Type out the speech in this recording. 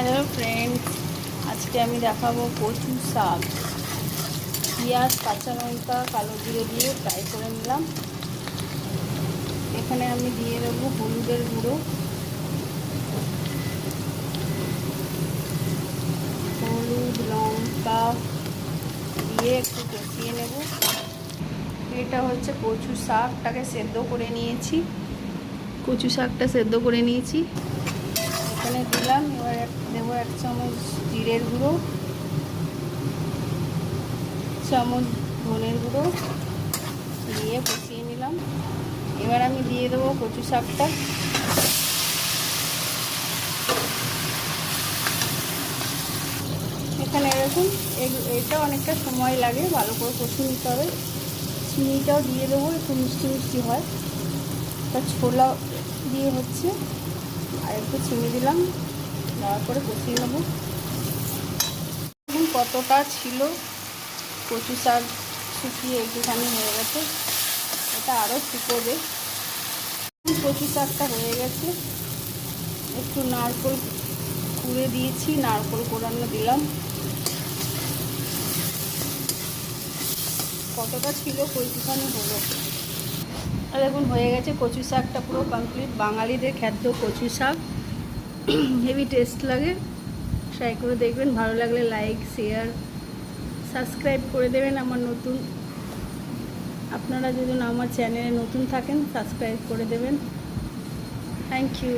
Hello friends, আজকে আমি দেখাবো কচু শাক। পেঁয়াজ, কাঁচা লঙ্কা, কালো জিরে দিয়ে ফ্রাই করে নিলাম। এখানে আমি দিয়ে দেবো হলুদের গুঁড়ো, হলুদ, লঙ্কা দিয়ে একটু কষিয়ে নেব। এটা হচ্ছে কচু শাকটাকে সেদ্ধ করে নিয়েছি। কচু শাকটা সেদ্ধ করে নিয়েছি, এখানে দিলাম। এবার দেবো 1 চামচ জিরের গুঁড়ো, চামচ ধনের গুঁড়ো দিয়ে কষিয়ে নিলাম। এবার আমি দিয়ে দেবো কচু শাকটা। এখানে এরকম এটা অনেকটা সময় লাগে, ভালো করে কষিয়ে নিতে হবে। চিনিটাও দিয়ে দেবো, একটু মিষ্টি মিষ্টি হয়। তা ছোলা দিয়ে হচ্ছে, আর একটু চিনি দিলাম, দেওয়ার পরে কষিয়ে নেবো। এখন কতটা ছিল, কচু শাক শুকিয়ে একটুখানি হয়ে গেছে, এটা আরও শুকোবে। কচু শাকটা হয়ে গেছে, একটু নারকেল কুড়ে দিয়েছি, নারকেল কোড়ানো দিলাম। কতটা ছিল কইখানি হলো। আর দেখুন হয়ে গেছে কচু শাকটা পুরো কমপ্লিট। বাঙালিদের খাদ্য কচু শাক, হেভি টেস্ট লাগে। ট্রাই করে দেখবেন, ভালো লাগলে লাইক, শেয়ার, সাবস্ক্রাইব করে দেবেন। আপনারা যদি আমার চ্যানেলে নতুন থাকেন সাবস্ক্রাইব করে দেবেন। Thank you.